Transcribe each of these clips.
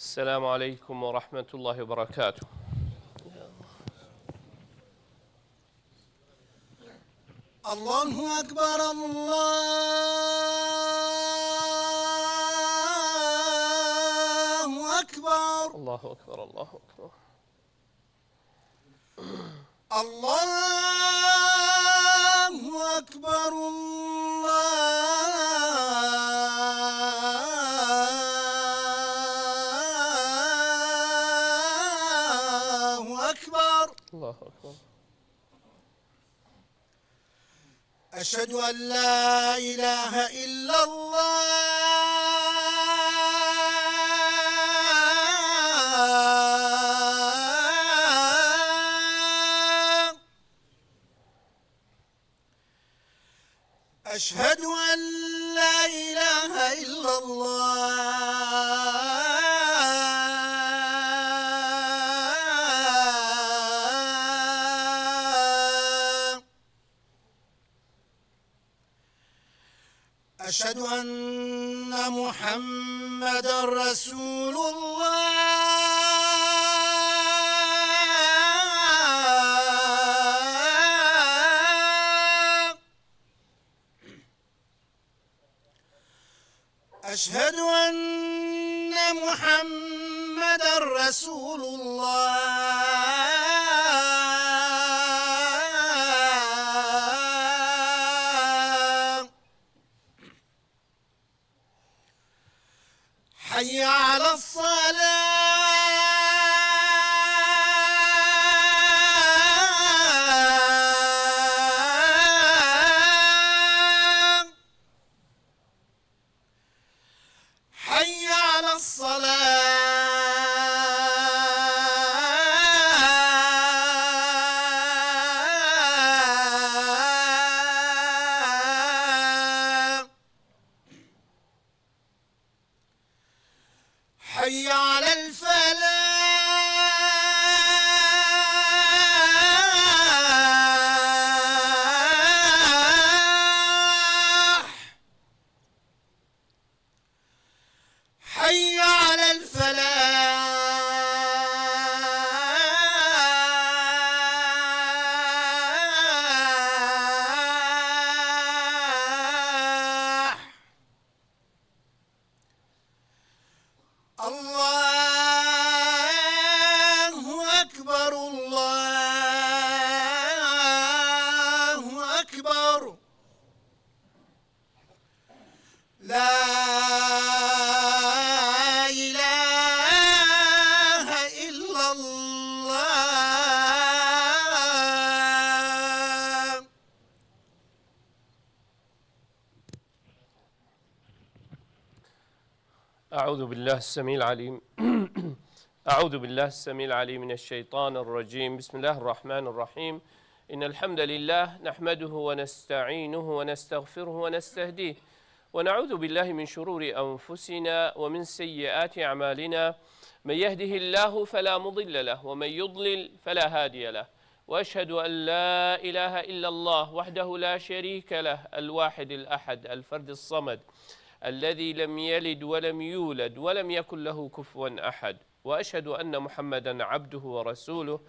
السلام عليكم ورحمة الله وبركاته. الله أكبر الله أكبر الله أكبر الله أكبر الله أكبر الله أكبر الله أكبر. أشهد أن لا إله إلا الله أشهد أن لا إله إلا الله أشهد أن محمدا رسول الله أشهد أن محمدا رسول الله حي على الصلاة حي على الصلاة حي على الفلاح حي على الفلاح الله أكبر الله أكبر لا إله إلا الله أعوذ بالله السميع العليم أعوذ بالله السميع العليم من الشيطان الرجيم. بسم الله الرحمن الرحيم. إن الحمد لله نحمده ونستعينه ونستغفره ونستهديه ونعوذ بالله من شرور أنفسنا ومن سيئات أعمالنا. من يهده الله فلا مضل له ومن يضلل فلا هادي له، وأشهد أن لا إله إلا الله وحده لا شريك له الواحد الأحد الفرد الصمد الذي لم يلد ولم يولد ولم يكن له كفوا أحد، وأشهد أن محمدا عبده ورسوله.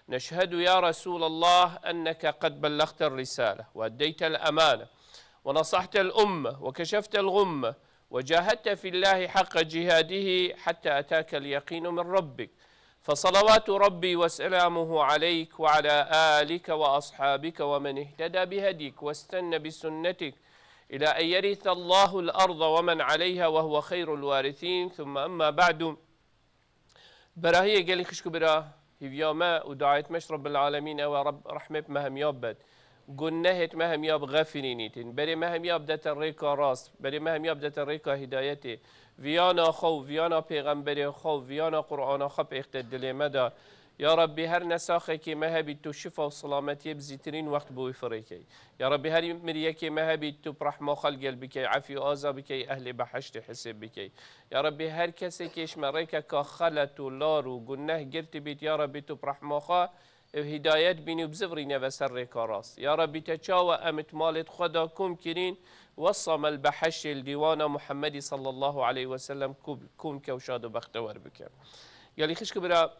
نشهد يا رسول الله أنك قد بلغت الرسالة وأديت الأمانة ونصحت الأمة وكشفت الغمة وجاهدت في الله حق جهاده حتى أتاك اليقين من ربك، فصلوات ربي وسلامه عليك وعلى آلك وأصحابك ومن اهتدى بهديك واستنى بسنتك إلى أن يرث الله الأرض ومن عليها وهو خير الوارثين. ثم أما بعد، براهي قال خشكو براه هيفياما ودعايت مش رب العالمين ورب رحمة مهم يابد قنهت مهم ياب غافلينيتين بري مهم ياب دات الريكا راس بري مهم ياب دات الريكا هدايتي فيانا خو فيانا پیغمبر خو فيانا قرآن خب اختدل مدى يا ربي هر نساخه که مهبی تو شفا و سلامتی بزیترین وقت بوی فریکی. یا ربی هر مریه که مهبی تو برحمة خلق بکی عفی و آزا بکی اهل بحشت حسب بکی. یا ربی هر کسی که اشمریک که خلط و لار و گناه گرت بیت یا ربی تو برحمة خا هدایت بینی و بزفرینه و سر کاراست. یا ربی تچاو امت مالت خدا کم کرین وصم البحش الديوان محمد صلى الله عليه وسلم كون كوشاد وبختور بك يلي خشك برا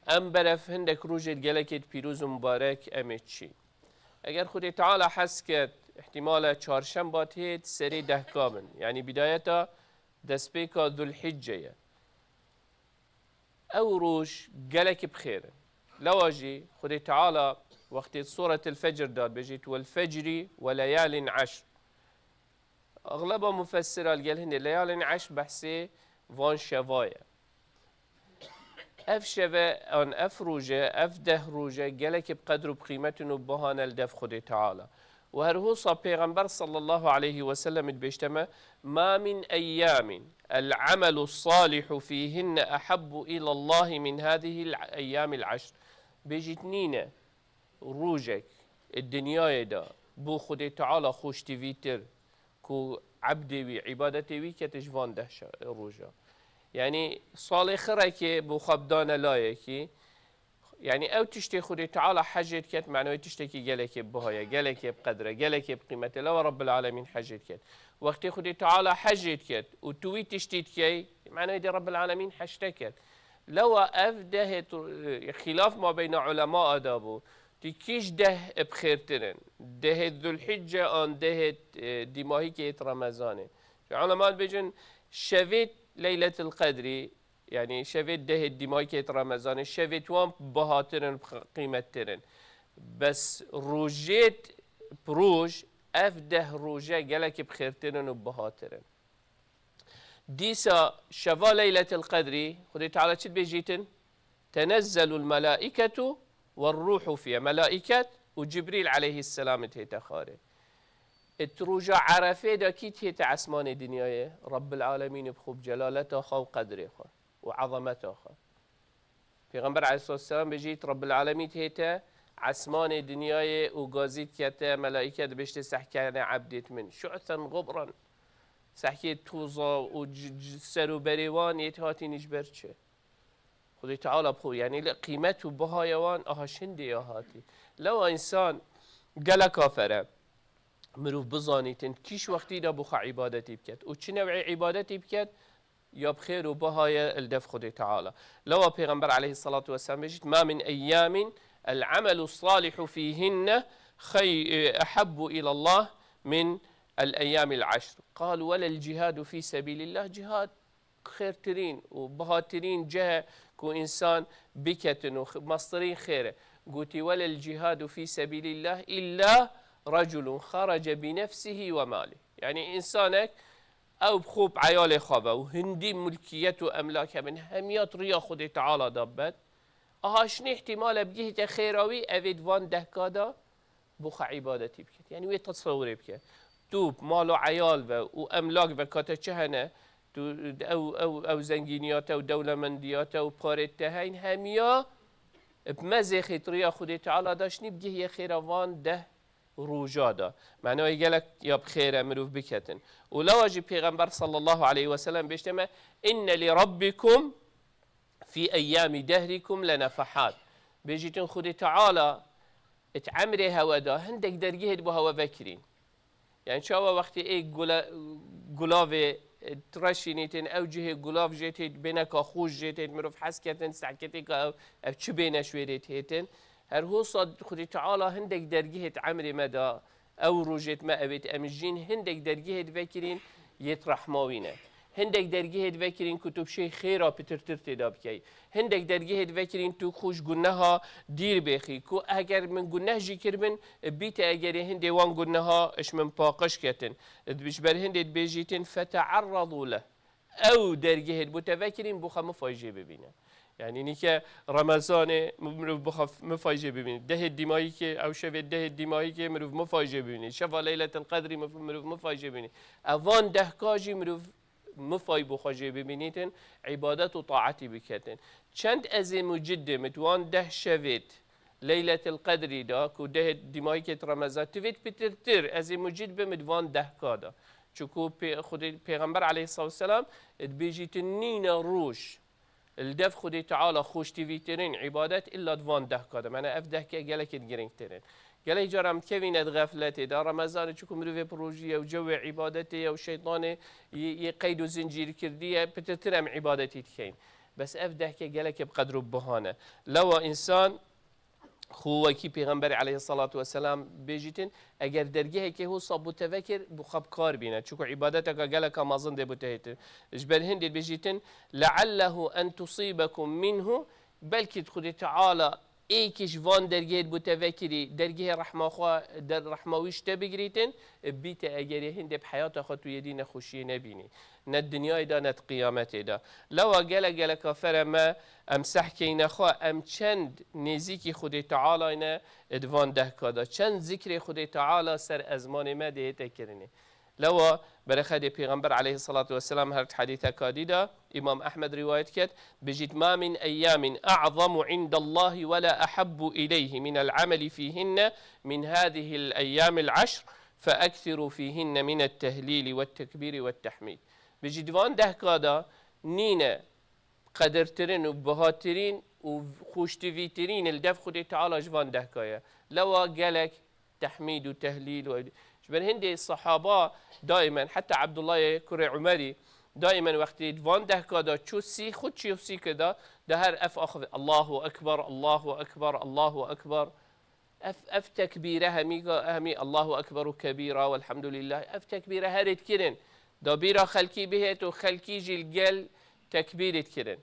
ام برف هندك روجت گلکت پیروز و مبارک امید چی اگر خود تعالی حس کرد احتمال چهارشنبه هید سری 10 کامل یعنی بدایتا دست پیکا ذوالحجه او روج گلک بخیر لواجی خود تعالی وقت سورة الفجر داد بجيت والفجر وليال عشر اغلب مفسر قال هن ليال عشر بحسي فان شوايا اف شفا ان اف روجه اف ده روجه قالك بقدر بقيمته وبهان الدف خد تعالى وهرهوصا پیغمبر صلى الله عليه وسلم بيشتما ما من ايام العمل الصالح فيهن احب الى الله من هذه الايام العشر بيجتنينا روجك الدنيا دا بو خد تعالى خوش تفيتر كو عبدي وي عبادتي وي كتجوان دهشة روجا يعني صالح خرك بو خبدان لايكي يعني او تشتي خد تعالى حجت كت معناه تشتكي جلك بهايا جلك بقدره جلك بقيمته لو رب العالمين حجت كت وقت خد تعالى حجت كت وتوي تشتيت كي معناه دي رب العالمين حشتكت لو افدهت خلاف ما بين علماء ادابو تكيش ده بخيرترن ده ذو الحجة ان ده دماهي كيت رمضانه علماء بيجن شفيت ليلة القدر يعني شفيت ده دماهي كيت رمضانه شفيت وان بهاترن قيمترن بس روجيت بروج افده روجة جالك بخيرترن وبهاترن ديسا شفا ليلة القدر خذي تعالى شد بيجيتن تنزل الملائكة والروح فيها ملائكة وجبريل عليه السلام تهيتا خاري التروجع عرفه دا كي تهيتا عسمان الدنيا رب العالمين بخوب جلالته خا وقدره خا وعظمته خا پیغمبر عليه الصلاة والسلام بجيت رب العالمين تهيتا عسمان الدنيا وقازيت كتا ملائكة بشت سحكان عبدت من شعثا غبرا سحكي توزا وسرو بريوان يتهاتي نجبر چه خدای تعالی بخو یعنی قیمت و بهایوان آهاشندی آهاتی لو انسان گله کافره مروف بزانیتن کیش وقتی دا بخوا عبادتی بکد و چه نوع عبادتی بکد یا بخیر و بهای الدف خدای تعالی لو پیغمبر علیه الصلاة والسلام بجید ما من ایام العمل الصالح فيهن احب الى الله من الايام العشر قال ولا الجهاد في سبيل الله جهاد خيرترين وبهاترين جهة كو إنسان بكتن ومصدرين خيره قلتي ولا الجهاد في سبيل الله إلا رجل خرج بنفسه وماله يعني إنسانك أو بخوب عيال خابه وهندي ملكيته أملاكه من هميات ريا خد تعالى دبت أهاشني احتمال بجهة خيراوي أفيد وان دهكادا بخ عبادتي بكت يعني وي تصوري بكت توب مالو عيال وأملاك بكاته چهنه او زنگینیات و دولمندیات و پارتهین همیا بمزه خطریا خود تعالی داشتنی بگه یه خیروان ده روجادا معنی گلک یا بخیر مروف بکتن و لواجی پیغمبر صلی الله علیه و سلم بشتمه ان لربکم فی ایام دهرکم لنفحات بيجيتن خود تعالی اتعمره هوا دا هندك درجه بو هوا بكرين يعني شاوا وقت اي گلاوه ترشينيتن او جهه گلاف جيتت بينك خوش جيتت مروف حسكتن سعكتك او چه بينش ويريت هيتن هر هو صد خدي تعالى هندك درجه عمري مدى او روجت ما ابيت امجين هندك درجه فكرين يطرح ماوينه هندك درجه فكرين كتب شيء خيرا بترتر تداب كي هندك درجه فكرين تو خوش گناها دير بخي كو اگر من گناه جي كربن بيت اگر هندي وان گناها اش من باقش كتن بيش بر هندي بيجيتن فتعرضوا له او درجه متفكرين بخ مفاجئ ببينه يعني نيكا رمضان مروف بخاف مفاجئ ببينه ده الدمائي كي او شب ده الدمائي كي مروف مفاجئ ببينه شفا ليله القدر مروف مفاجئ ببينه اوان ده كاجي مروف مفای بخواجه ببینیتن عبادت و طاعتی بکتن چند از مجده متوان ده شوید لیلة القدری دا که ده دیمایی که رمضان توید بترتر از مجد بمدوان ده کادا چکو خود پیغمبر علیه الصلاة والسلام بیجیتن نین روش الدف خود تعالی خوش تیویترین عبادت الا دوان ده کادا معنی اف ده که گلکت گرنگ ترین گله جارم کهویند غفلته دا رمضان چکو مروی پروژیه و جو عبادته و شیطان یه قید و زنجیر کردیه بتترم عبادتی تکین بس افده که گله که بقدر بهانه لو انسان خوکی پیغمبر علیه الصلاة والسلام بیجیتن اگر درگه که هو صاب متفکر بخاب کار بینه چون عبادت که گله که مازن ده بتهیتن اجبر هندی بیجیتن لعله ان تصيبكم منه بلکه خود تعالی ایکش وان درگه متفکری درگه رحمه خوا در رحمه ویش تبگریتن بیت اگر هند بحیات خود تو یدین خوشی نبینی نه دنیای دا نه قیامت دا لو گله کافر ما امسح کین خوا ام چند نزیکی خود تعالی نه ادوان ده کادا چند ذکر خود تعالی سر ازمان ما ده تکرنه لو برخد پیغمبر علیه الصلاة والسلام هر حدیث کادیدا امام احمد روایت کرد بجد ما من ایام اعظم عند الله ولا احب الیه من العمل فيهن من هذه الايام العشر فاكثروا فيهن من التهليل والتكبير والتحميد بجد وان ده کادا نینه قدرترین و بهاترین و خوشتویترین الدف خود تعالی جوان ده کایا لو جلك تحميد وتهليل بل هندي الصحابة دائما حتى عبد الله كري عمري دائما وقت وان ده كذا شو سي خد شو سي كذا ده هر اف اخذ الله اكبر الله اكبر الله اكبر اف تكبيره همي الله اكبر كبيرة والحمد لله اف تكبيره هرت كرن ده بيرا خلكي بهت وخلكي جيل تكبيرة كرن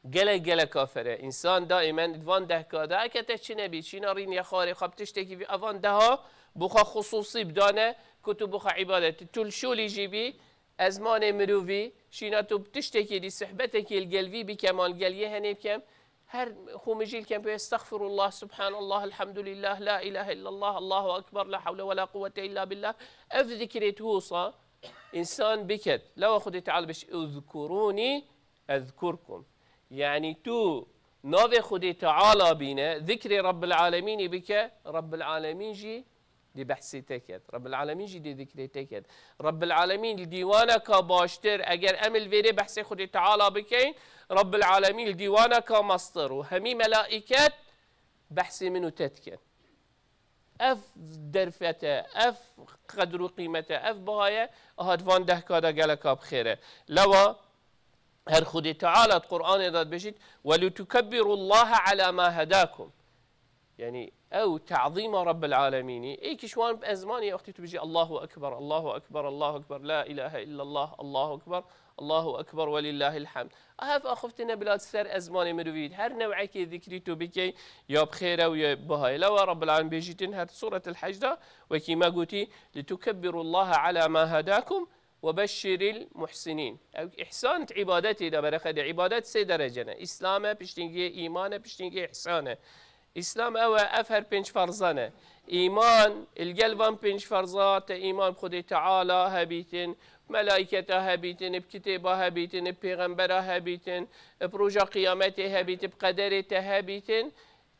جل كافره انسان دائما وان ده كذا اكتش چه نبي چي نارين يا خاري خب تشتكي في اوان ده بخا خصوصي بدانه كتب بخا عبادت تول شو اللي جيبي ازمان مروفي شيناتو بتشتكي دي صحبتك القلبي بكمال قليه هني بكم هر خومجيل كم يستغفر الله سبحان الله الحمد لله لا اله الا الله الله اكبر لا حول ولا قوه الا بالله اف ذكرت هوصا انسان بكت لو اخذ تعالى بش اذكروني اذكركم يعني تو نوفي خدي تعالى بينا ذكر رب العالمين بك رب العالمين جي دي بحثي تكد رب العالمين جي دي ذكري تكد رب العالمين ديوانك باشتر اگر امل فيري بحثي خدي تعالى بكين رب العالمين ديوانك مصدر وهمي ملائكات بحثي منه تتكد اف درفته اف قدر قيمته اف بهايه اهد وان ده كادا قالك بخيره لو هر خود تعالى القرآن داد بجد ولتكبروا الله على ما هداكم يعني او تعظيم رب العالمين اي كشوان بازماني اختي تبجي الله اكبر الله اكبر الله اكبر لا اله الا الله الله اكبر الله اكبر ولله الحمد اهف اخفتنا بلاد سر ازماني مرويد هر نوعي كي ذكريتو بكي يا بخيره ويا بهاي لو رب العالمين بيجيتن هر سورة الحج ده وكما قلتي لتكبروا الله على ما هداكم وبشر المحسنين او احسان عبادتي ده برخد عبادات سه درجه اسلام بشتنگي ايمان بشتنگي احسانه اسلام او افهر پنج فرزانه ایمان القلبان پنج فرزات ایمان بخود تعالی هبیتن ملائکته هبیتن بکتابه هبیتن بپیغمبره هبیتن بروجا قیامته هبیتن بقدرته هبیتن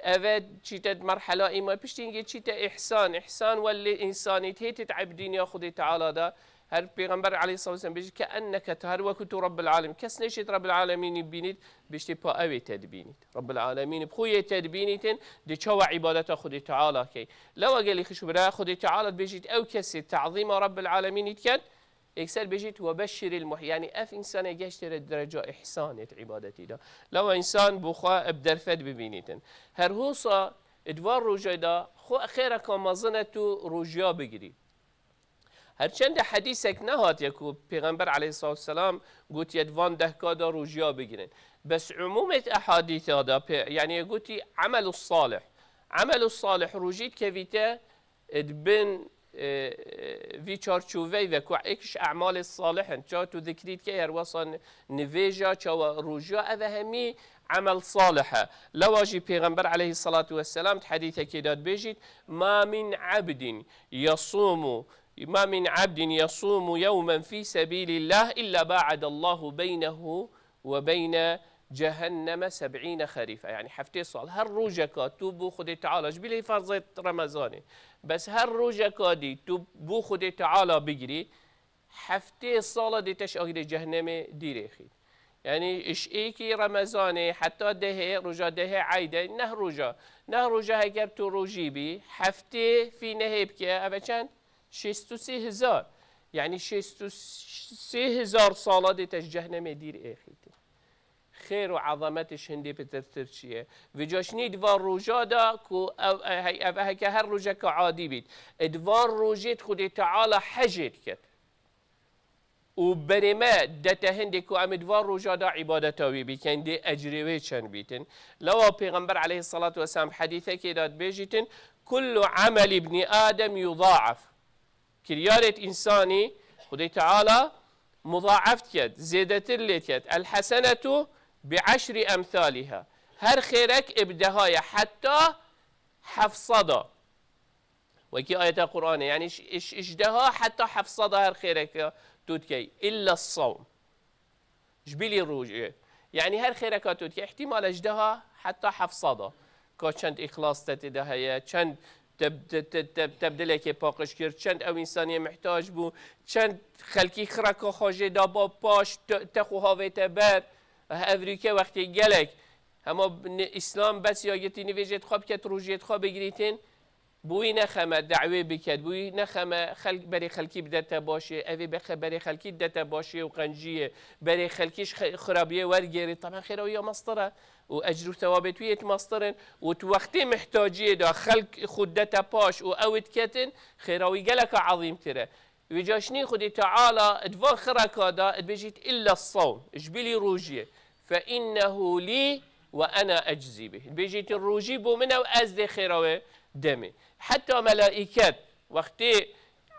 اوه چیت مرحله ایمان پشتینگی چیت احسان ولی انسانیت هیت عبدین یا خود تعالی ده هر پیغمبر علیه الصلاة والسلام بيجي كأنك تهر وكتو رب العالمين كس نشيت رب العالمين ببينيت بيشتي با اوي تدبينيت رب العالمين بخوية تدبينيتن دي چوا عبادة خود تعالى كي لو قال خشو برا خود تعالى بيجيت او كسي تعظيم رب العالمين يتكن اكسر بيجيت وبشر يعني اف انسان يجاشتر الدرجة احسانت عبادتي ده لو انسان بخوا بدرفت ببينيتن هر هوصا ادوار روجا ده خو خيرك مظنتو روجا بگیری هرچند حدیثک نهات یکو پیغمبر علیه الصلاة والسلام گوت یدوان ده کادا روجیا بگیرن بس عمومت احادیث دا یعنی گوتی عمل الصالح روجیت که ویتا ادبن وی چارچوبی و کو اکش اعمال الصالح چا تو ذکریت که هر وصل نویجا چا روجیا اوهمی عمل صالحة لواجي پیغمبر عليه الصلاة والسلام حديث كداد بيجيت ما من عبد يصوم يوما في سبيل الله إلا باعد الله بينه وبين جهنم 70 خريفا يعني حفتي صال هر روجكا توبو خدي تعالى جبلي فرض رمضاني بس هر روجكا دي توبو خدي تعالى بجري حفتي صالة دي تشاهد جهنم ديريخي يعني اش ایکی رمضانه حتی ده روجا ده عیده نه روجا اگر تو روجی بی هفته فی نهب که اوه چند 63,000 يعني 63,000 صالة دي جهنم دير اخيتي خير وعظمتش هندي بترتر شيء وجاشني دوار روجا دا كو هي هر روجا كعادي بيت دوار روجيت خدي تعالى حجت كت وبرما دتا هندي كو ام دوار روجا دا عبادتاوي بي كان دي اجريوي چن بيتن لو پیغمبر عليه الصلاة والسلام حديثه كده بيجيتن كل عمل ابن آدم يضاعف كريارة إنساني خدي تعالى مضاعفت كد زيادة الليت كد الحسنة بعشر أمثالها هر خيرك ابدهايا حتى حفصدا وكي آية القرآن يعني اشدها حتى حفصدا هر خيرك تودكي إلا الصوم جبلي روجه يعني هر خيرك تودكي احتمال اجدها حتى حفصدا كا چند إخلاص تتدهيا چند تبدلك باقش کرد چند او انسانی محتاج بو چند خلکی خرکا خواجه دا با پاش تخوها و تبر امریکا وقتی گلک اما اسلام بس یا گتی نویجت خواب کت روجیت خواب بگریتین بوی نخمه دعوه بکد بوی نخمه خلق برای خلکی بدت باشه اوی برای خلکی بدت باشه و قنجیه برای خلکیش خرابیه ورگیره طبعا خیره یا مصدره و اجر و ثوابت ویت مصدرن و تو وقتی محتاجیه دا خلق خودت باش و اوت کتن خیراوی گلک عظیم تره وجاشني خدي تعالى ادفار خركا دا بيجيت إلا الصوم اجبلي روجيه فإنه لي وأنا أجزي به بيجيت الروجي بو منه وأزدي خيروه دمي حتى ملائكات وقتي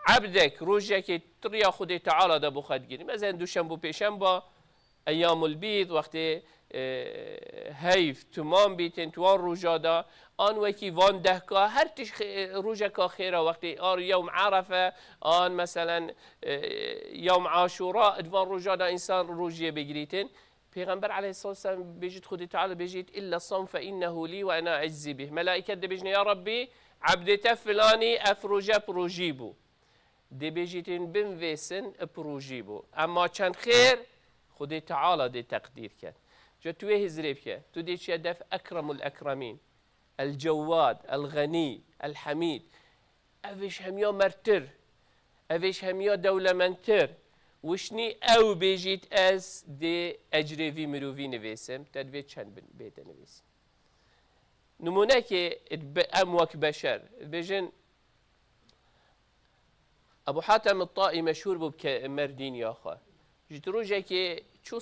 عبدك روجك تريا خدي تعالى دا بخد جيري مثلا دوشنبو بيشنبا أيام البيض وقتي هيف تمام بيتن توان روجا دا آن وكي وان دهكا هر تش روجكا خيرا وقتي آن يوم عرفة آن مثلا يوم عاشوراء دوان روجا دا إنسان روجيه بجريتن پیغمبر عليه الصلاة والسلام بيجيت خدي تعالى بيجيت إلا الصوم فإنه لي وأنا أجزي به ملائكة دي بيجني يا ربي عبدت فلاني أفروجا بروجيبو دي بيجيتين بنفيسن بروجيبو أما كان خير خدي تعالى دي تقدير كان جو تويه هزريب كان تو دي شدف أكرم الأكرمين الجواد الغني الحميد أفيش هميا مرتر أفيش هميا دولة منتر وشني او بيجيت از دي اجري في مروفي نويسم تدوي چند بيت نويسم نمونه كي اموك بشر بيجن ابو حاتم الطائي مشهور بو مردين ياخا جيت روجا كي شو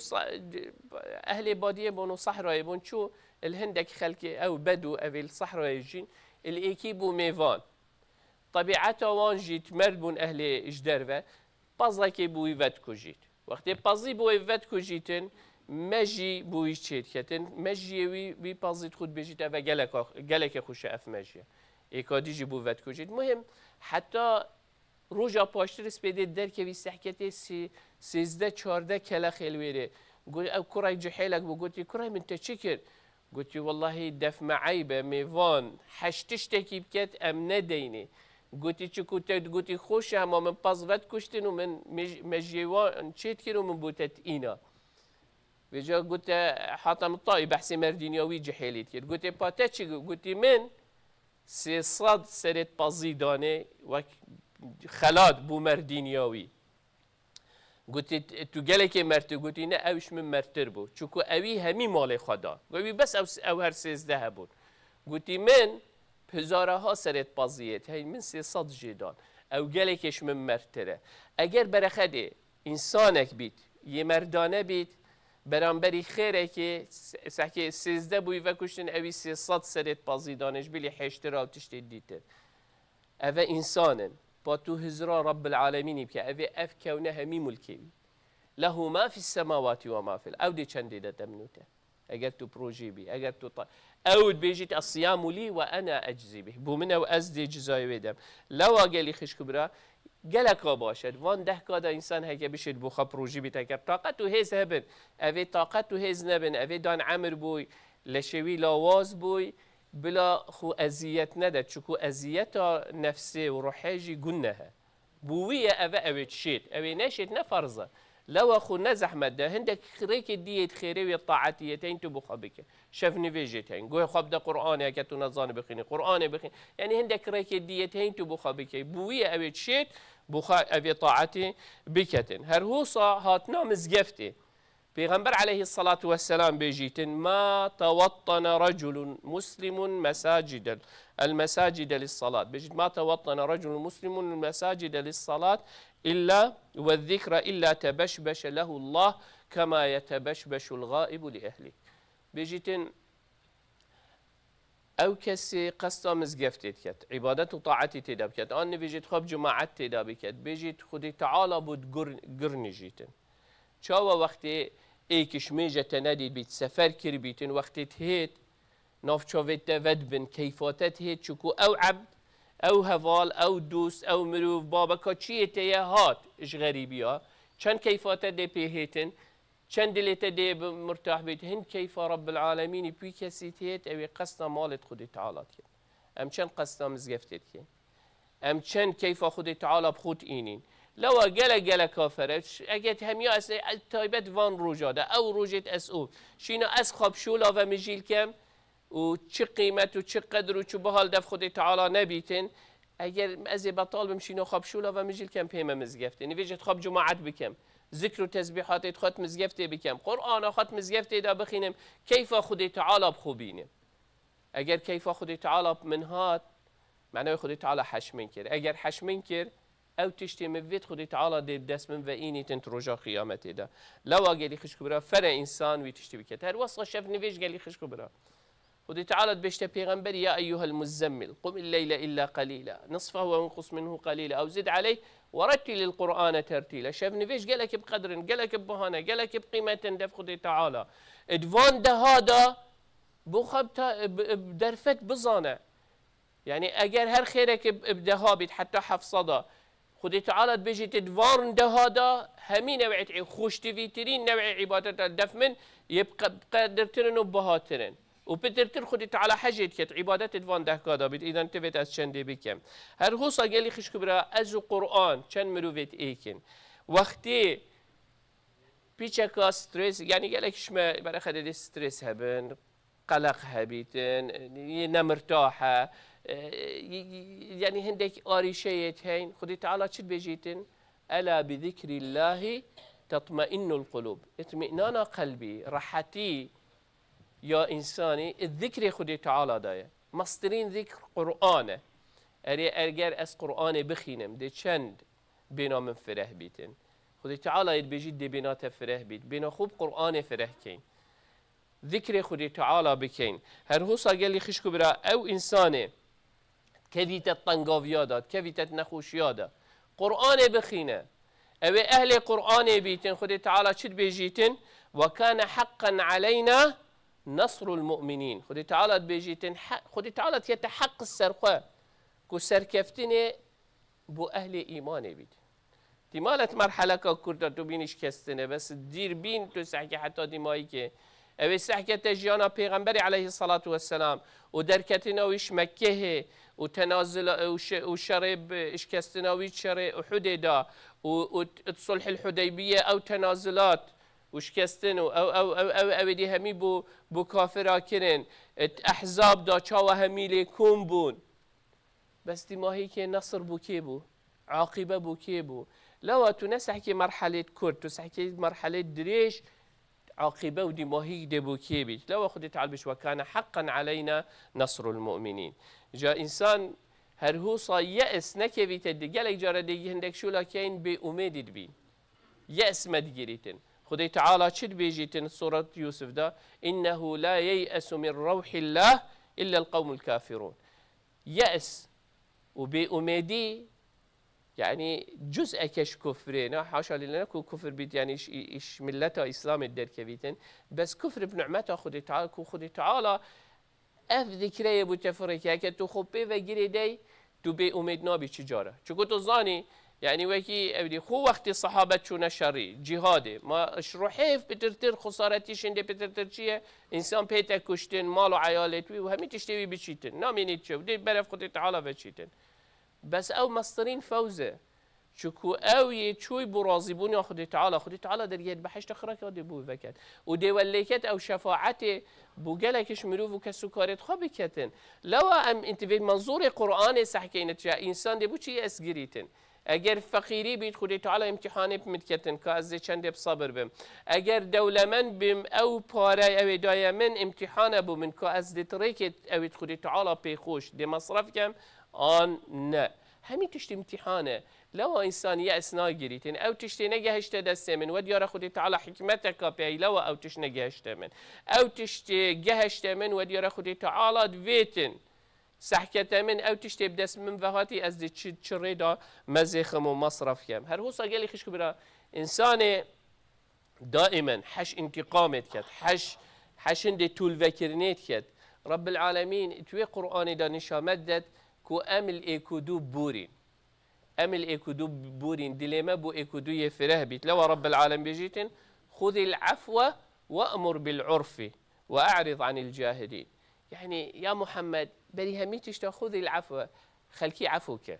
اهل باديه بونو صحراء بون شو الهندك خلكي او بدو او الصحراء يجين الايكيبو ميفان طبيعته وان جيت مرد بون اهل اجدرفه پازا که بوی ود کجید وقتی پازی بوی ود کجیدن مجی بوی چید کتن مجی وی پازید خود بجید و گلک خوش اف مجی ایکادیجی بوی ود کجید مهم حتی روجا پاشترس بده در که وی سحکتی 13-14 کلا خلویره قول او کرای جحیلک بو قلتی کرای من تشکر قلتی والله دف معیبه میوان حشتش تکیب کت ام ندینی قلتي چه قلتي خوش اما من پازوت کشتن و من مجيوان چيت كيرو من بوتت اينا وجا قلت حاتم الطائي بحثي مردينيوي جحيليت كير قلت باتاتش قلت من 300 سرت بازيدانه و خلات بو مردينيوي قلت تو گلك مرت قلت نه اوش من مرتر بو چوكو اوي همي مال خدا قلت بس او هر 13 بود قلت من هزاره ها سرت بازیت هی من 300 جدان او گلکش من مرتره اگر برخده انسانک بیت یه مردانه بیت برانبری خیره که سحکه 13 بوی و کشتن اوی 300 سرت بازیدانش بلی حشتر او تشتی دیتر اوه انسانن با تو هزرا رب العالمینی که اوه اف کونه همی ملکی له ما في السماوات وما في الارض او دی چندی ده منوته اگر تو پروژی بی اگر تو اود بيجيت الصيام لي وانا اجزي به بو منه وازدي جزاي ويدم لو قال خش كبرى قالك باشد وان ده كذا انسان هيك بيشد بو خبروجي بتاكر طاقته هيز هبن افي طاقته هيز نبن افي دان عمر بوي لشوي لاواز بوي بلا خو اذيت ندت شكو اذيت نفسي وروحيجي قلناها بويه افا اويت شيت اوي نشيت نفرزه لو أخو نزحمت ده هندك خريك ديت خيري الطاعتيتين تبخ بك شاف نفيجتين قوي خب ده قرآن يا كتو نظان بخيني قرآن بخيني يعني هندك ريك ديتين تبخ بك بوية أبي تشيت بخا أبي طاعتي بكتن هرهوصة هاتنا مزقفتي پیغمبر عليه الصلاة والسلام بيجيتن ما توطن رجل مسلم مساجد المساجد للصلاة بيجيت ما توطن رجل مسلم المساجد للصلاة إلا والذكر إلا تبشبش له الله كما يتبشبش الغائب لأهله بيجيتن أو كسي قصة مزقفتت كت عبادة وطاعتي تداب كت أنا بيجيت خب جماعت تداب كت بيجيت خدي تعالى بود قرن جيتن شاوا وقتی ایکش میجه تندید بیت سفر کر بیتن وقتی تهید ناف شوفت ود بن کیفاتت هید چکو او عبد او هوال او دوست او مروف بابا کا چیه تیه هات اش غریبی ها چند کیفاتت دی پیهیتن چند دلیت دی مرتاح بیت هند کیف رب العالمین بی کسی تهید اوی قصنا مالت خودی تعالات کن ام چند قصنا مزگفتت کن ام چند کیف خودی تعالی بخود اینین لو جل كافر اجت هميا اس تايبت وان روجاده او روجت اسو شينا اسخب شولا و مجيل كم و چه قيمت و چه قدر و چه بحال دف خود تعالى نبيتن اگر از بطال بمشينا خب شولا و مجيل كم پیما مزگفته نویجت خب جماعت بكم ذكر و تسبيحات خط مزگفته بكم قرآن خط مزگفته دا بخينم كيف خود تعالى بخوبينم اگر كيف خود تعالى منهات معناه خود تعالى حشمين كر اگر حشمين كر او تشتي مفيد خدي تعالى دي بدس من وإني تنترجا قيامته ده لو قالي خش كبرى فرع إنسان ويتشتي بكت هر وصل شاف نفيش قالي خش كبرى خدي تعالى بيشت بيغمبر يا أيها المزمل قم الليل إلا قليلا نصفه وانقص منه قليلا أو زد عليه ورتل القرآن ترتيلا شاف نفيش قالك بقدر قالك ببهانة قالك بقيمة دف خدي تعالى ادفان ده هذا بخبت بدرفت بزانة يعني أجر هر خيرك بدهابت حتى حفصده خدي تعالى بيجي تدوارن ده هذا همين نوعية خوش تفيترين نوعية عبادات الدفمن يبقى قدرترن وبهاترن وبترتر خدي تعالى حاجة كت عبادات تدوان ده كذا بيت إذا انتبهت از چند بكم هر هو صاقلي خش كبرى از قرآن چند مروفت ايكن وقتي بيشكا ستريس يعني قالك شما برا خدي ستريس هبن قلق هبيتن نمرتاحة يعني هندك آريشيت هين خدي تعالى شد بيجيتن ألا بذكر الله تطمئن القلوب اطمئنان قلبي راحتي يا إنساني الذكر خدي تعالى داية مصدرين ذكر قرآن أرجع أس قرآن بخينم دي چند بنا من فره بيتن خدي تعالى بيجيت دي بنا تفره بيت بنا خوب قرآن فره كين ذكر خدي تعالى بكين هر هو صاقل لي خشكو برا أو إنساني كذيت الطنقافيادات كذيت النخوشيادة قرآن بخينة أو أهل قرآن بيتن خدي تعالى شد بيجيتن وكان حقا علينا نصر المؤمنين خدي تعالى بيجيتن خدي تعالى يتحق السرقة كو سركفتني بو أهل إيمان بيتن دي مالت مرحلة كورتا تو بينش كستنه بس دير بين تو سحكي حتى دي مايكي أو سحكي تجيانا پیغمبر عليه الصلاة والسلام ودركتنا ويش مكه وتنازل وشرب اشكستناوي شرع أحد دا وتصلح الحديبية أو تنازلات وشكستنو أو دي همي بو كافرا كرن أحزاب دا چاوا همي لكم بون بس دي ما هيك نصر بو كيبو عاقبة بو كيبو لو تنسحكي مرحلة كرد تسحكي مرحلة دريش عاقبة ودي ما هيك دي بو كيبي لو خدي تعالبش وكان حقا علينا نصر المؤمنين جا إنسان هر هو يأس نكبي تدي قالك جارة دي هندك شو لكين بأميد بين يأس ما تجريتن خدي تعالى شد بيجيتن سورة يوسف ده إنه لا ييأس من روح الله إلا القوم الكافرون يأس وبأميدي يعني جزء كش كفرين حاشا لنا كفر بيت يعني إيش ملته إسلام الدركبيتن بس كفر بنعمته خدي تعالى اف ذكرى ابو تفريك که تو خوب و گیری دی تو به امید نبی چجاره چون تو زانی يعني وكي أبدي خو وقت الصحابة شو شري جهادي ما شروحيف بترتر خسارتيش إنده بترتر شيء إنسان بيته كشتن ماله عيالتوي وهمي تشتوي بتشيتن نامينيت شو بدي برف خد تعالى بتشيتن بس أو مصدرين فوزة چکو اوی چوی برازی بونی خودی تعالی در ید بحشت خرا که بو وکد و دیولیکت او شفاعت بو گلکش مروف و کسو کارت خواب کتن لو ام انت في منظور قرآن سحكينت جا انسان دي بو چی اسگریتن اگر فقیری بید خودی تعالی امتحانی بمتکتن که از چند بصبر بم اگر دولمن بم او پاره او دایمن امتحان بو من که از دتریکت او خودی تعالی پیخوش دی مصرف کم آن نه همین تشت امتحانه لو انسان يأس ناجريتن او تشتي نجهشت دست من وديار خدي تعالى حكمتك بي لو او تش نجهشت من او تشتي جهشت من وديار خدي تعالى دويتن سحكت من او تشتي بدس من فهاتي از دي تشريدا مزيخم ومصرف كم هر هو صاقلي خش كبرا انسان دائما حش انتقامت كد حش اندي طول فكرنيت كد رب العالمين توي قرآن دا نشا مدد كو امل ايكودو بورين امل ايكودو بورين ديليما بو ايكودو يفره بيت لو رب العالمين بيجيتن خذ العفو وامر بالعرف واعرض عن الجاهلين يعني يا محمد بري هميتش تاخذ العفو خلكي عفوك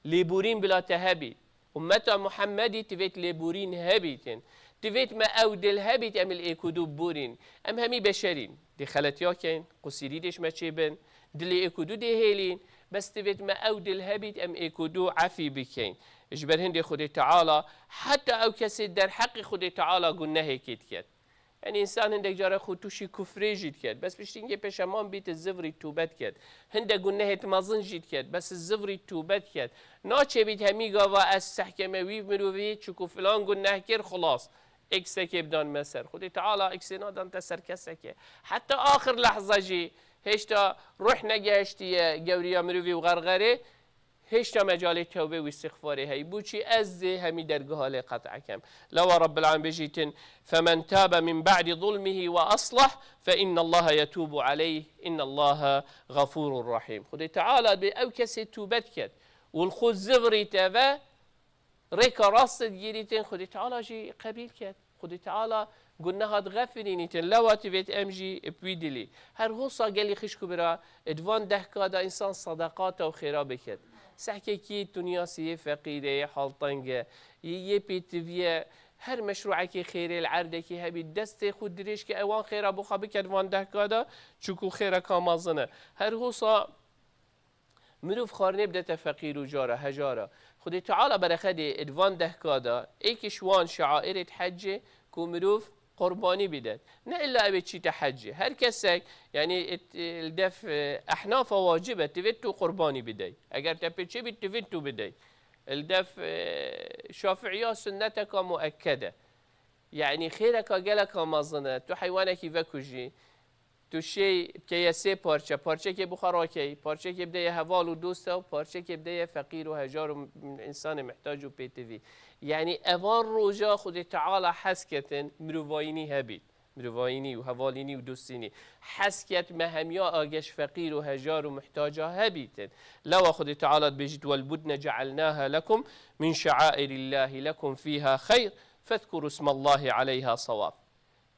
ليبورين بلا تهبي امتا محمدي تفيت ليبورين هبيتن تفيت ما اودل هبيت امل ايكودو بورين ام همي بشرين دي خلتياكين قصيريدش ما تشيبن دلي ايكودو دي هيلين بس تفيت ما اودل هبيت ام ايكودو عفي بكين اجبر هندي خدي تعالى حتى او كسي در حق خدي تعالى قلنا هيك كيت يعني انسان هندك جاره خود توشي كفري جيت كيت بس بشتينجي بشمان بيت الزفري توبت كيت هندك قلنا هيت مازن جيت كيت بس الزفري توبت كيت ناچه بيت همي قاوا از سحكمه وي مروي چكو فلان قلنا كير خلاص اكسك بدان مسر خدي تعالى اكسنا دان تسر كسك حتى اخر لحظه جي هشتا روح نگهشتی گوریا مروی و غرغره هشتا مجال توبه و استغفاره هی بوچی از همی درگاه قطع کم لو رب العالمين بجيتن فمن تاب من بعد ظلمه وأصلح فإن الله يتوب عليه إن الله غفور رحيم خدي تعالى بأو كسي توبت كد والخود زغري تابا ريكا راست جيريتن خدي تعالى جي قبيل كد خدي تعالى قلنا هاد غفريني تن لو تبيت امجي بويدلي هر هو صاقلي خشكو برا ادوان دهكا دا انسان صدقات و خيرا بكت سحكي كي تونياسي فقيرة حالطنجة يبيتفيا هر مشروعك خير العردك هبي دست خود دريش كي اوان خيرا بخا بكت ادوان دهكا دا چوكو خيرا كامازنه هر هو صا مروف خارنه بدأت فقير و جاره هجاره خدي تعالى برخدي ادوان دهكا دا ايكشوان شعائر حجه كو مروف قرباني بدات نه الا ابي شي تحجي هر كسك يعني الدف احناف واجبه تفتو قرباني بداي اگر تبي بي تفتو بداي الدف شافعيه سنتك مؤكده يعني خيرك قالك مازنه تو حيوانك يفكوجي تو شی که سه پارچه که بخاراکی پارچه که بده حوال و دوسته و پارچه که بده فقیر و هجار و انسان محتاج و پیتوی یعنی اوان روزا خود تعالی حسکتن مروواینی هبید مروواینی و حوالینی و دوستینی حسکت مهمیا آگش فقیر و هجار و محتاج هبیتن لو خود تعالی بجد والبدن جعلناها لكم من شعائر الله لكم فيها خير فاذكروا اسم الله عليها صواب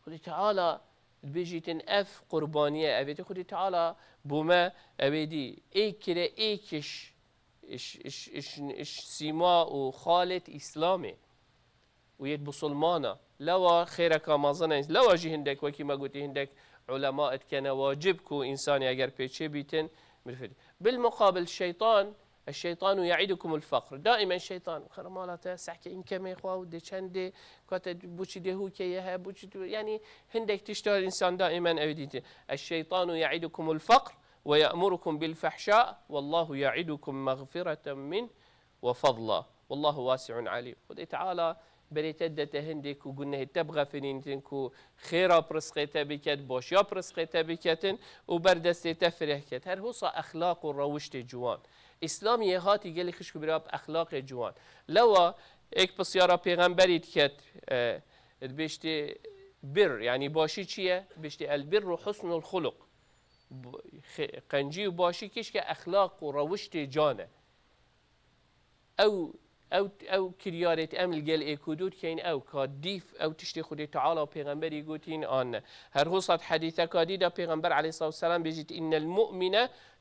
خود تعالی بيجيتن اف قربانيه ابيتي خدي تعالى بوما ابيدي اي كده ايكش اش سيما وخالة اسلامي ويد بسلمانه لو خيرك مازن لو جي هندك وكي ما قلت هندك علماء كان واجبكو انسان اگر بيچه بيتن بالمقابل الشيطان يعيدكم الفقر دائما الشيطان خرمالته سحكي ان كما اخوا ودي چنده كات بوچي دهو كيه بوچي يعني هندك تشتغل انسان دائما اوديته الشيطان يعيدكم الفقر ويأمركم بالفحشاء والله يعيدكم مغفرة منه وفضلا والله واسع عليم خدي تعالى بريتدت هندك وقلنا تبغى فينتنكو خيرا برسقيتا بكت بوشيا برسقيتا بكتن وبردستي تفرحكت هر هو اخلاق وروشت جوان اسلام یه هاتی گلی خشک براب اخلاق جوان لوا ایک بسیارا پیغمبری کت بشتی بر یعنی باشی چیه بشتی البر و حسن الخلق قنجی و باشی کش که اخلاق و روشت جانه او كريارت امل جل ايكودود كاين او كاديف او تشتي خدي تعالى پیغمبر يقولين ان هر هوصت حديثه كاديدا پیغمبر عليه الصلاه والسلام بيجيت ان المؤمن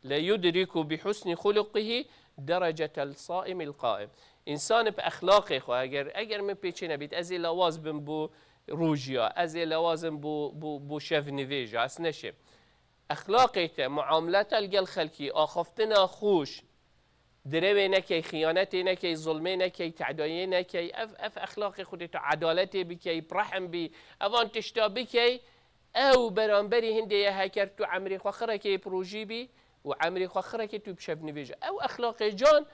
لا يدرك بحسن خلقه درجه الصائم القائم انسان به اخلاق خو اگر من پیچ نبید از لواز بم بو روجیا از لوازم بو شف نویجا اس نشه اخلاقیت معاملات الگل خلکی آخفتنا خوش دروی نکی خیانتی نکی ظلمی نکی تعدایی نکی اف اخلاق خودت عدالتی بکی برحم بی اوان تشتا بکی او برانبری هنده یه هکر تو عمری خوخره که پروژی بی و عمری خوخره که تو بشف نویجا او اخلاق جان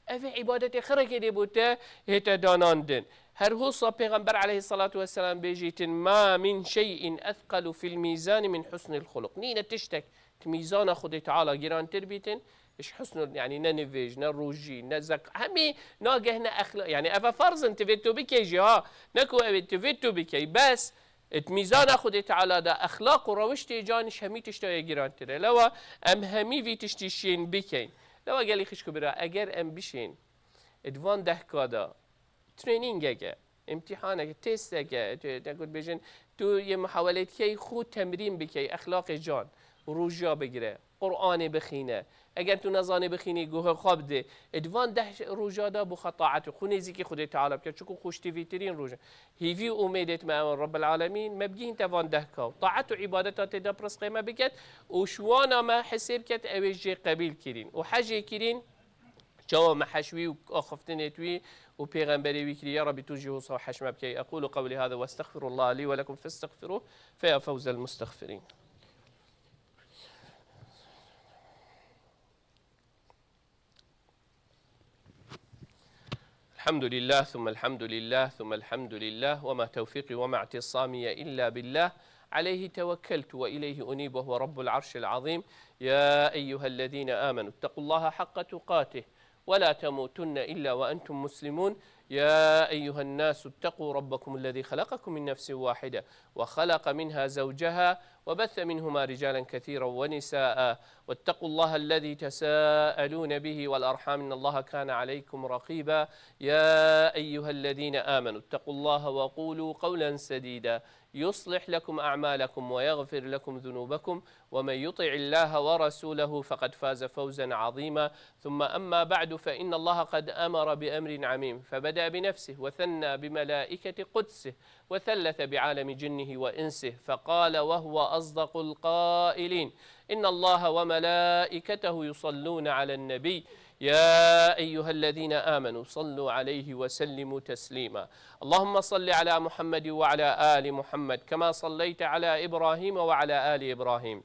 اف عبادت خره که دی بوده هیتا داناندن هر هو صا پیغمبر علیه الصلاة والسلام بيجيتن ما من شيء أثقل في الميزان من حسن الخلق نينا تشتك ميزان خدي تعالى جيران تربيتن إيش حسن يعني ننفيج نروجي نزك همي ناقهنا أخلاق يعني أفا فرض انت فيتو بكي جها نكو انت فيتو بكي بس ميزان خدي تعالى دا أخلاق وروشتي جانش همي تشتاي جيران ترى لو أم همي في تشتيشين بكين لو قال لي خشكو برا أجر أم بشين ادوان ده كادا تريننگ اگه امتحان اگه تست اگه نگود بجن تو یه محاولت کی خود تمرین بکی اخلاق جان روجا بگیره قرآن بخینه اگر تو نزانه بخینی گوه خواب ده ادوان ده روجا دا بخطاعت خونه زی که خود تعالی بکرد چکو خوشتی ترین روجا هیوی امیدت ما رب العالمین مبگین توان ده کا طاعت و عبادتات دا پرس قیمه بکد و شوانا ما حساب کد اویجه قبیل کرین و حج کرین جوا محشوي وأخفتنتوي وبيغمبري ويكري يا رب توجيه صو حشم بكي أقول قولي هذا واستغفر الله لي ولكم فاستغفروه فيا فوز المستغفرين. الحمد لله ثم الحمد لله ثم الحمد لله وما توفيقي وما اعتصامي إلا بالله عليه توكلت وإليه أنيب وهو رب العرش العظيم. يا أيها الذين آمنوا اتقوا الله حق تقاته ولا تموتن إلا وأنتم مسلمون. يا أيها الناس اتقوا ربكم الذي خلقكم من نفس واحدة وخلق منها زوجها وبث منهما رجالا كثيرا ونساء واتقوا الله الذي تساءلون به والأرحام إن الله كان عليكم رقيبا. يا أيها الذين آمنوا اتقوا الله وقولوا قولا سديدا يصلح لكم أعمالكم ويغفر لكم ذنوبكم ومن يطع الله ورسوله فقد فاز فوزا عظيما. ثم أما بعد فإن الله قد أمر بأمر عميم فبدأ بنفسه وثنى بملائكة قدسه وثلث بعالم جنه وإنسه فقال وهو أصدق القائلين إن الله وملائكته يصلون على النبي يا أيها الذين آمنوا صلوا عليه وسلموا تسليما. اللهم صل على محمد وعلى آل محمد كما صليت على إبراهيم وعلى آل إبراهيم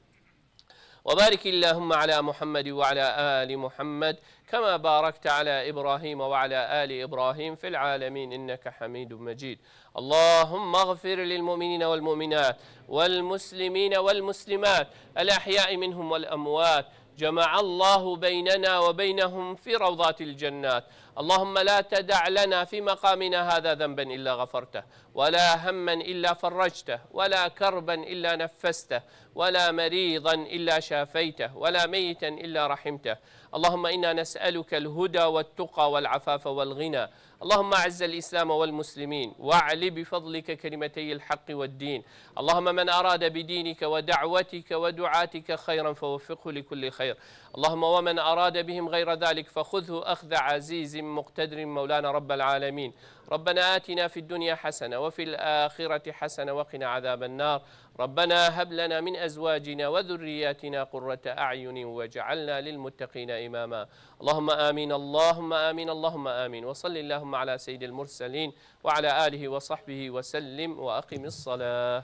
وبارك اللهم على محمد وعلى آل محمد كما باركت على إبراهيم وعلى آل إبراهيم في العالمين إنك حميد مجيد. اللهم اغفر للمؤمنين والمؤمنات والمسلمين والمسلمات الأحياء منهم والأموات جمع الله بيننا وبينهم في روضات الجنات. اللهم لا تدع لنا في مقامنا هذا ذنبا إلا غفرته ولا هما إلا فرجته ولا كربا إلا نفسته ولا مريضا إلا شافيته ولا ميتا إلا رحمته. اللهم إنا نسألك الهدى والتقى والعفاف والغنى. اللهم أعز الإسلام والمسلمين واعل بفضلك كلمتي الحق والدين. اللهم من أراد بدينك ودعوتك ودعاتك خيرا فوفقه لكل خير. اللهم ومن أراد بهم غير ذلك فخذه أخذ عزيز مقتدر مولانا رب العالمين. ربنا آتنا في الدنيا حسنة وفي الآخرة حسنة وقنا عذاب النار. ربنا هب لنا من أزواجنا وذرياتنا قرة أعين واجعلنا للمتقين إماما. اللهم آمين اللهم آمين اللهم آمين. وصل اللهم على سيد المرسلين وعلى آله وصحبه وسلم وأقم الصلاة.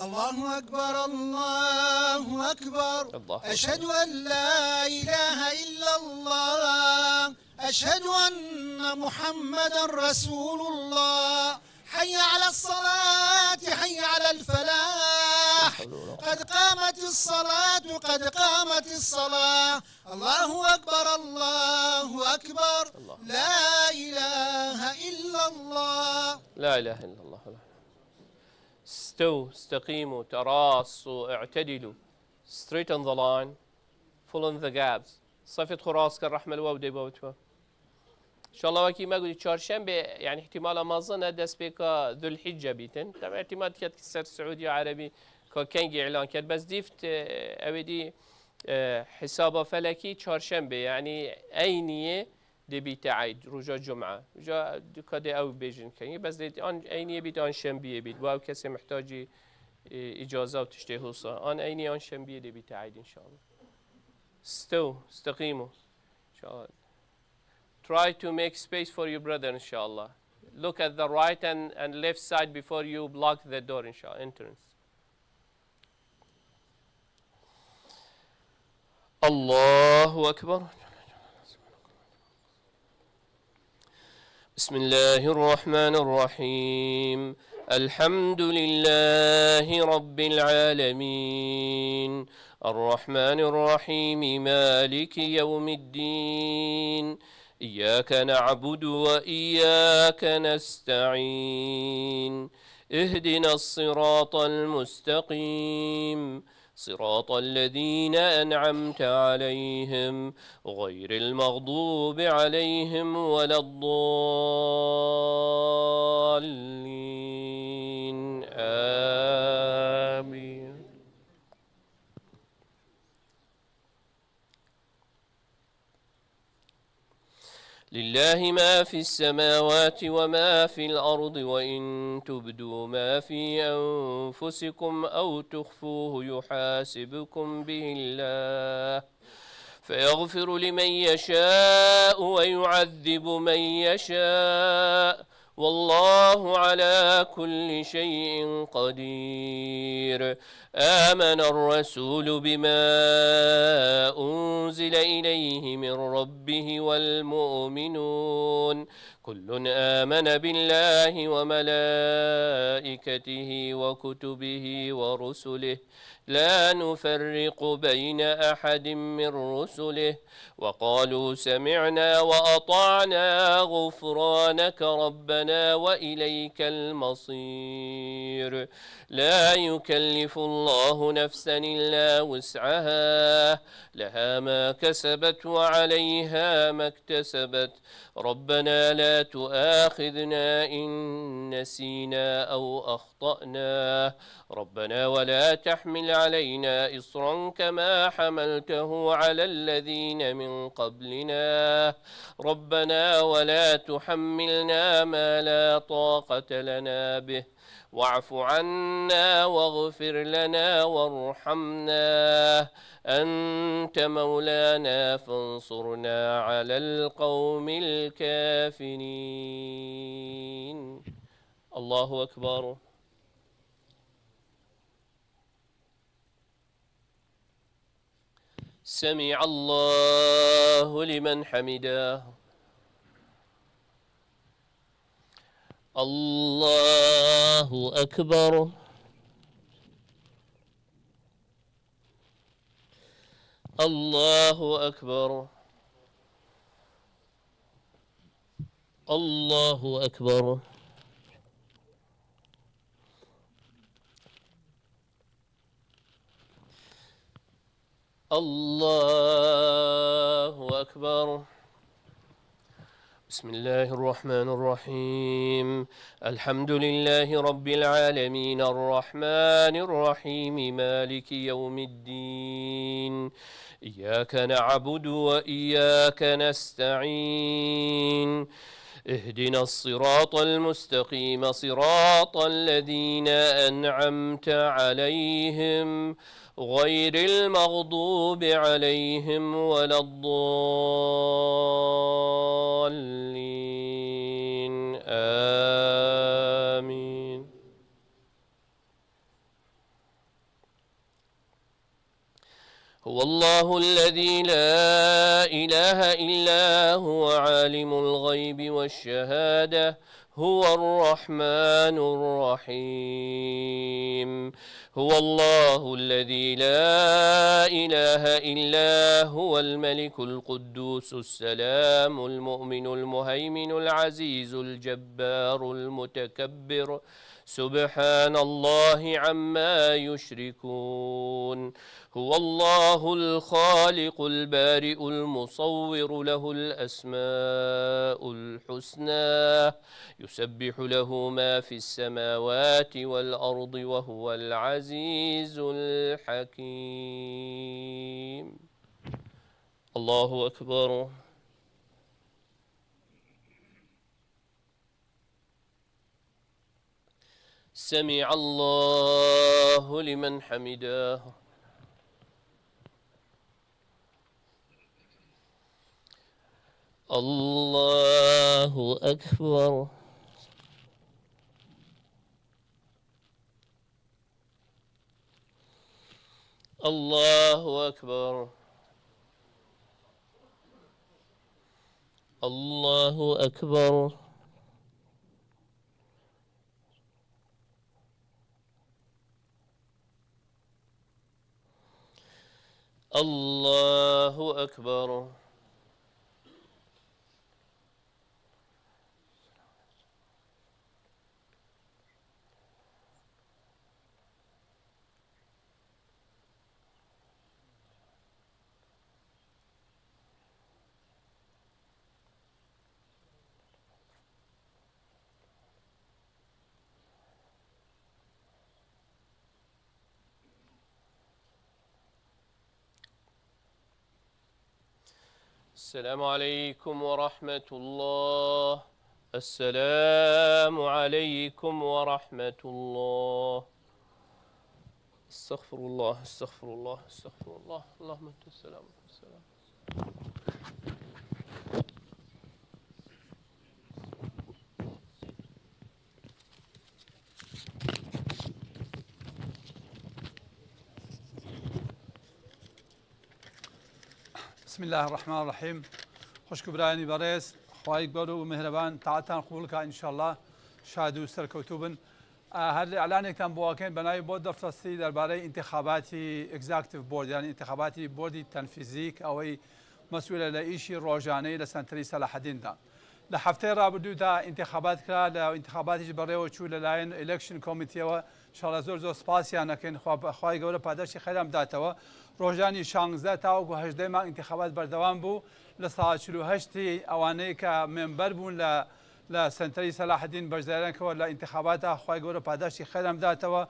الله أكبر الله أكبر أشهد أن لا إله إلا الله أشهد أن محمدا رسول الله. حي على الصلاة حي على الفلاح قد قامت الصلاة قد قامت الصلاة. الله أكبر الله أكبر لا إله إلا الله لا إله إلا الله. استووا استقيموا تراصوا اعتدلوا. Straight on the line, full in the gaps. صفت خراس كالرحمة الواودي بوتوا. إن شاء الله وكي ما قلت شهرشنبه يعني احتمال ما ظن دس بيكا ذو الحجة بيتن. طبعا اعتماد كانت كسر سعودي عربي كان إعلان كان بس ديفت أودي حسابه فلكي شهرشنبه يعني أينية دبي تعيد رجع جمعة رجع كده أو بيجن كني بس أن أيني بيت أن شنبه بيت واو كسي محتاج إجازة وتشتهي صا أن أيني أن شنبه دبي تعيد إن شاء الله استقيموا إن شاء الله. Try to make space for your brother inshallah. Look at the right and left side before you block the door inshallah, entrance. Allahu Akbar. بسم الله الرحمن الرحيم الحمد لله رب العالمين الرحمن الرحيم مالك يوم الدين إياك نعبد وإياك نستعين اهدنا الصراط المستقيم صراط الذين أنعمت عليهم غير المغضوب عليهم ولا الضالين آمين. لله ما في السماوات وما في الأرض وإن تبدوا ما في أنفسكم أو تخفوه يحاسبكم به الله فيغفر لمن يشاء ويعذب من يشاء والله على كل شيء قدير. آمن الرسول بما أنزل إليه من ربه والمؤمنون كل آمن بالله وملائكته وكتبه ورسله لا نفرق بين أحد من رسله وقالوا سمعنا وأطعنا غفرانك ربنا وإليك المصير. لا يكلف الله نفسا إلا وسعها لها ما كسبت وعليها ما اكتسبت ربنا لا تؤاخذنا إن نسينا أو أخطأنا ربنا ولا تحمل علينا إصرا كما حملته على الذين من قبلنا ربنا ولا تحملنا ما لا طاقة لنا به واعف عنا واغفر لنا وارحمنا أنت مولانا فانصرنا على القوم الكافرين. الله أكبر. سمع الله لمن حمده. الله أكبر. الله أكبر. الله أكبر. الله أكبر. بسم الله الرحمن الرحيم الحمد لله رب العالمين الرحمن الرحيم مالك يوم الدين إياك نعبد وإياك نستعين اهدنا الصراط المستقيم صراط الذين أنعمت عليهم غير المغضوب عليهم ولا الضالين آمين. هو الله الذي لا إله إلا هو عالم الغيب والشهادة هو الرحمن الرحيم. هو الله الذي لا إله إلا هو الملك القدوس السلام المؤمن المهيمن العزيز الجبار المتكبر سبحان الله عما يشركون. هو الله الخالق البارئ المصور له الأسماء الحسنى يسبح له ما في السماوات والأرض وهو العزيز الحكيم. الله أكبر. سمع الله لمن حمده. الله أكبر. الله أكبر. الله أكبر. الله أكبر. السلام عليكم ورحمة الله. السلام عليكم ورحمة الله. استغفر الله استغفر الله استغفر الله. اللهم انت السلام والسلام. بسم الله الرحمن الرحيم. خوشك برايني باريس خواهيك برو ومهربان تعاتان قولك إن شاء الله شاهدوا سركوتوبن. هذا إعلانك تم بواكين بناي بود دفترسي درباره انتخاباتي executive board يعني انتخاباتي بوردي تنفيذيك أو أي مسؤولة لإيشي روجاني لسنتري صلاح الدين دا. لحفتي رابردو دا انتخابات كلا لانتخاباتي بريه وشو للاين election committee و إن شاء الله زور سباسي أنا كن خواهي قوله پاداش خیرم داتوا روجاني 16 تا و 18 ما انتخابات بردوام بو لساعة 48 اوانه که منبر بون لسنتري صلاح الدين برزيران كولا انتخابات خواهي قوله پاداش خیرم داتوا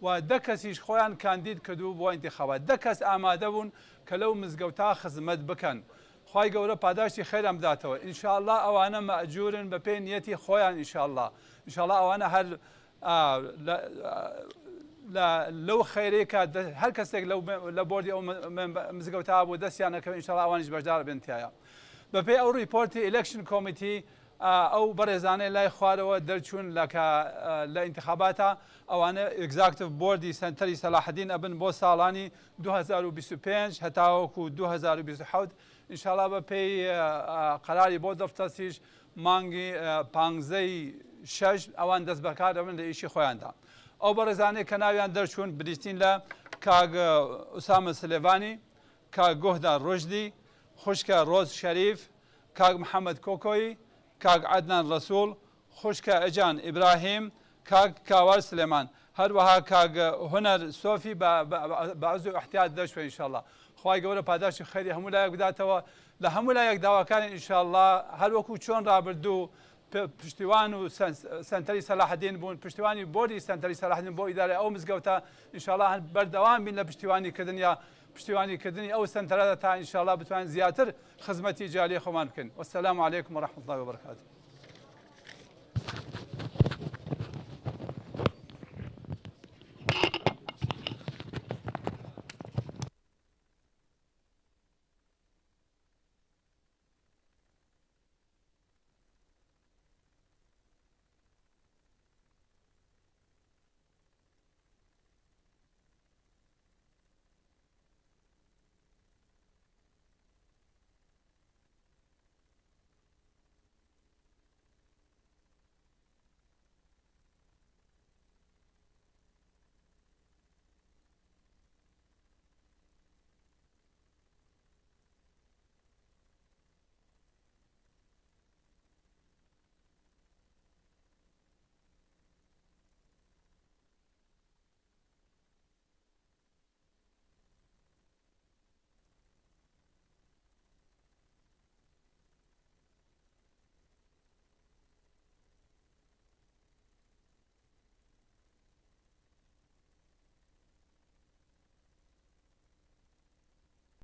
و دكسيش خوان كانديد كدو بو انتخابات دكس آماده بون كلو مزگوتا خدمت بكن خواهي قوله پاداش خیرم داتوا ان شاء الله اوانه مأجورن بپی نیتی خوان ان شاء الله اوانه هر لو خيريك هر كسك لو لبوردي او مزگوتا ابو دسيانا ان شاء الله اوانج بردار بنتيا بپی او ريبورتي election committee او برزانه لا خوارو درچون لك لانتخابات اوانه executive board سنتري صلاح الدين ابن بو سالاني 2025 هتاوكو 2027 ان شاء الله بپی قراري بود دفترسيش مانگي پانزي شش اوان دست بکار من لإيشي خواندا او برزانه كناويان درشون بريستين لا كاغ أسامة سليفاني كاغ جهدة رشدي خوشكا روز شريف كاغ محمد كوكوي كاغ عدنان رسول خوشكا اجان ابراهيم كاغ كاور سليمان هر وها كاغ هنر صوفي بعضو احتياط دشوي ان شاء الله خواهي قوله پاداش خيري همو لا يقداتوا لهمو لا يقداوا كان ان شاء الله هر وكو چون رابردو پشتیوان و سنتری صلاح الدین بون پشتیوانی بودی سنتری صلاح الدین بو اداره او مزگوتا ان شاء الله بردوام بین پشتیوانی کردن یا پشتیوانی کردن او سنتره تا ان شاء الله بتوان زیاتر خدمتی جالی خوان بکن. والسلام علیکم و رحمت الله و برکاته.